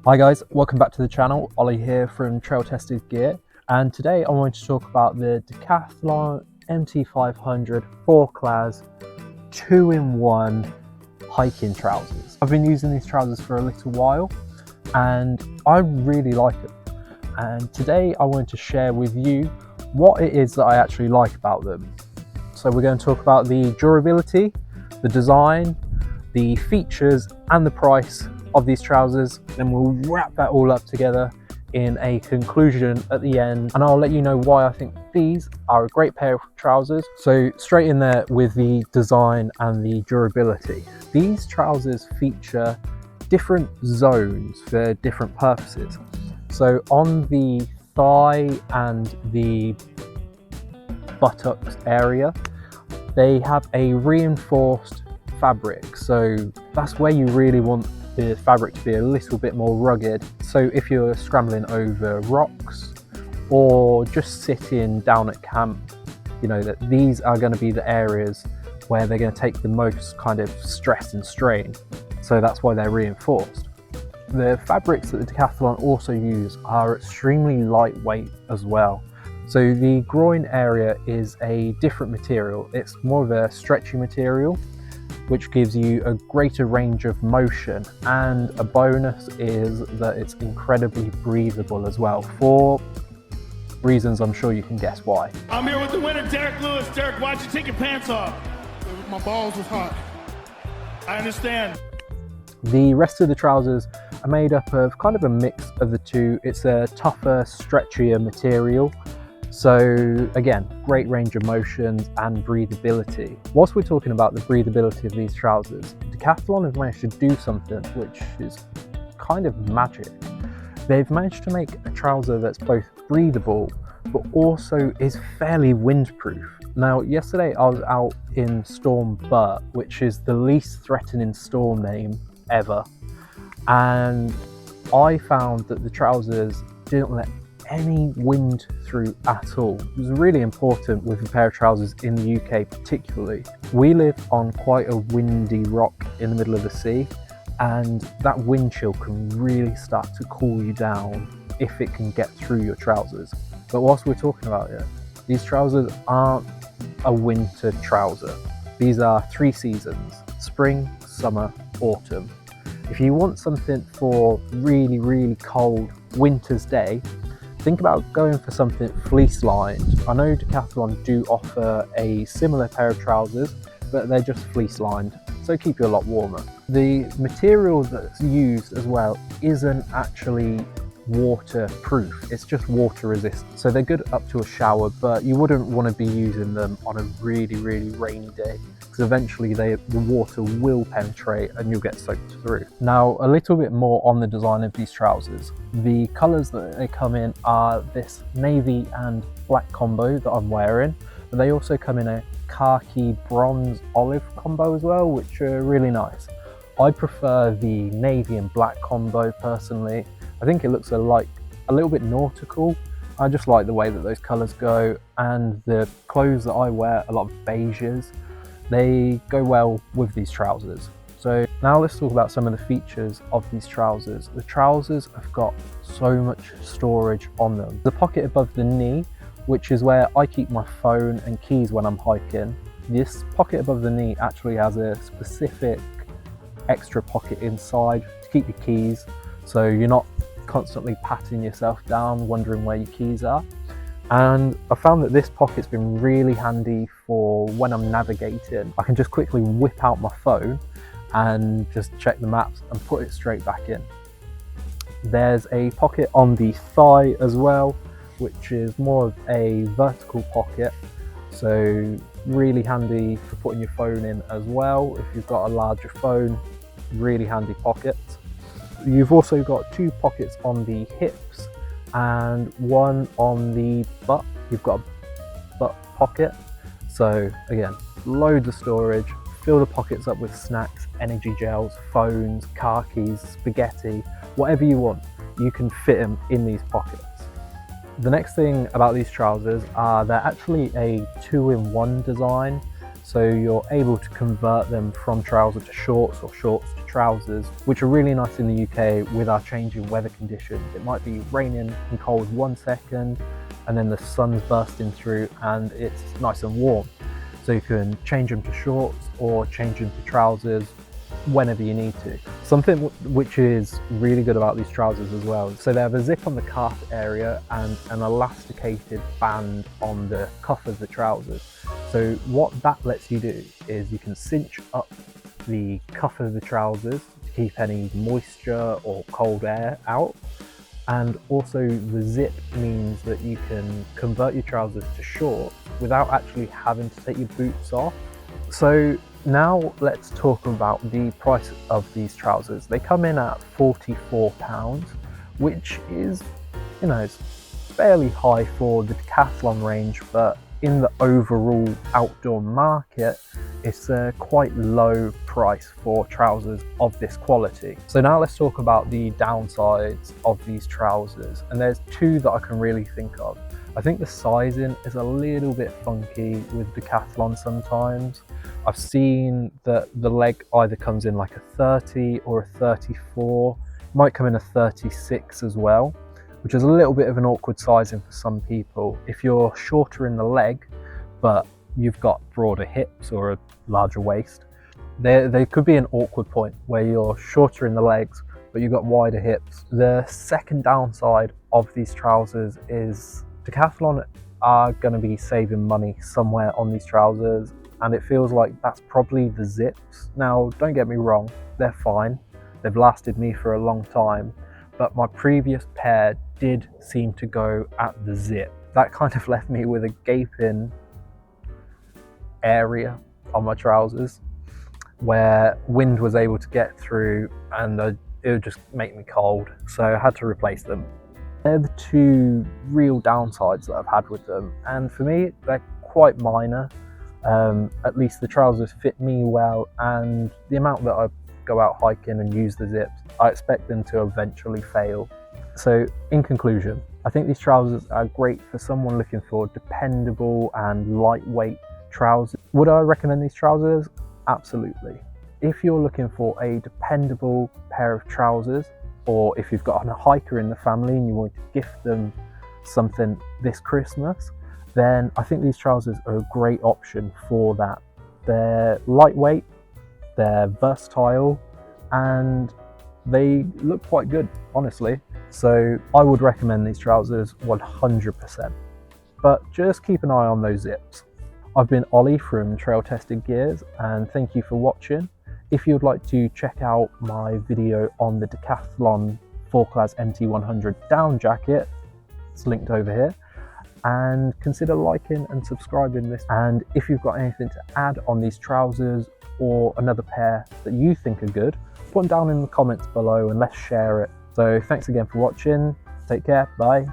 Hi guys, welcome back to the channel. Ollie here from Trail Tested Gear, and today I wanted to talk about the Decathlon MT500 4-class 2-in-1 hiking trousers. I've been using these trousers for a little while and I really like them, and today I wanted to share with you what it is that I actually like about them. So we're going to talk about the durability, the design, the features and the price of these trousers, and we'll wrap that all up together in a conclusion at the end, and I'll let you know why I think these are a great pair of trousers. So straight in there with the design and the durability. These trousers feature different zones for different purposes. So on the thigh and the buttocks area, they have a reinforced fabric, so that's where you really want the fabric to be a little bit more rugged. So if you're scrambling over rocks or just sitting down at camp, you know that these are going to be the areas where they're going to take the most kind of stress and strain, so that's why they're reinforced. The fabrics that the Decathlon also use are extremely lightweight as well. So the groin area is a different material. It's more of a stretchy material, which gives you a greater range of motion, and a bonus is that it's incredibly breathable as well, for reasons I'm sure you can guess why. I'm here with the winner, Derek Lewis. Derek, why'd you take your pants off? My balls was hot. I understand. The rest of the trousers are made up of kind of a mix of the two. It's a tougher, stretchier material. So again, great range of motions and breathability. Whilst we're talking about the breathability of these trousers, Decathlon have managed to do something which is kind of magic. They've managed to make a trouser that's both breathable but also is fairly windproof. Now, yesterday I was out in Storm Burt, which is the least threatening storm name ever, and I found that the trousers didn't let any wind through at all. It was really important with a pair of trousers in the UK particularly. We live on quite a windy rock in the middle of the sea, and that wind chill can really start to cool you down if it can get through your trousers. But whilst we're talking about it, these trousers aren't a winter trouser. These are 3 seasons: spring, summer, autumn. If you want something for really cold winter's day, think about going for something fleece lined. I know Decathlon do offer a similar pair of trousers, but they're just fleece lined, so keep you a lot warmer. The material that's used as well isn't actually waterproof, it's just water resistant. So they're good up to a shower, but you wouldn't want to be using them on a really rainy day, because eventually the water will penetrate and you'll get soaked through. Now, a little bit more on the design of these trousers. The colours that they come in are this navy and black combo that I'm wearing, but they also come in a khaki bronze olive combo as well, which are really nice. I prefer the navy and black combo personally. I think it looks a little bit nautical. I just like the way that those colours go, and the clothes that I wear, a lot of beiges, they go well with these trousers. So now let's talk about some of the features of these trousers. The trousers have got so much storage on them. The pocket above the knee, which is where I keep my phone and keys when I'm hiking. This pocket above the knee actually has a specific extra pocket inside to keep your keys, so you're not constantly patting yourself down wondering where your keys are. And I found that this pocket's been really handy for when I'm navigating. I can just quickly whip out my phone and just check the maps and put it straight back in. There's a pocket on the thigh as well, which is more of a vertical pocket, so really handy for putting your phone in as well. If you've got a larger phone, really handy pocket. You've also got 2 pockets on the hips and 1 on the butt. You've got a butt pocket. So again, loads of storage. Fill the pockets up with snacks, energy gels, phones, car keys, spaghetti, whatever you want, you can fit them in these pockets. The next thing about these trousers are they're actually a 2-in-1 design. So you're able to convert them from trousers to shorts or shorts to trousers, which are really nice in the UK with our changing weather conditions. It might be raining and cold 1 second, and then the sun's bursting through and it's nice and warm. So you can change them to shorts or change them to trousers whenever you need to. Something which is really good about these trousers as well, so they have a zip on the calf area and an elasticated band on the cuff of the trousers. So what that lets you do is you can cinch up the cuff of the trousers to keep any moisture or cold air out, and also the zip means that you can convert your trousers to shorts without actually having to take your boots off. So now let's talk about the price of these trousers. They come in at £44, which is, you know, it's fairly high for the Decathlon range, but in the overall outdoor market, it's a quite low price for trousers of this quality. So now let's talk about the downsides of these trousers, and there's two that I can really think of. I think the sizing is a little bit funky with Decathlon sometimes. I've seen that the leg either comes in like a 30 or a 34, might come in a 36 as well, which is a little bit of an awkward sizing for some people. If you're shorter in the leg, but you've got broader hips or a larger waist, there could be an awkward point where you're shorter in the legs, but you've got wider hips. The second downside of these trousers is Decathlon are going to be saving money somewhere on these trousers, and it feels like that's probably the zips. Now, don't get me wrong, they're fine. They've lasted me for a long time, but my previous pair did seem to go at the zip. That kind of left me with a gaping area on my trousers where wind was able to get through, and it would just make me cold. So I had to replace them. They're the two real downsides that I've had with them, and for me they're quite minor. At least the trousers fit me well, and the amount that I go out hiking and use the zips, I expect them to eventually fail. So in conclusion, I think these trousers are great for someone looking for dependable and lightweight trousers. Would I recommend these trousers? Absolutely. If you're looking for a dependable pair of trousers, or if you've got a hiker in the family and you want to gift them something this Christmas, then I think these trousers are a great option for that. They're lightweight, they're versatile, and they look quite good, honestly. So I would recommend these trousers 100%. But just keep an eye on those zips. I've been Ollie from Trail Tested Gears, and thank you for watching. If you'd like to check out my video on the Decathlon 4-class MT500 down jacket, it's linked over here, and consider liking and subscribing this. And if you've got anything to add on these trousers or another pair that you think are good, put them down in the comments below and let's share it. So thanks again for watching. Take care. Bye.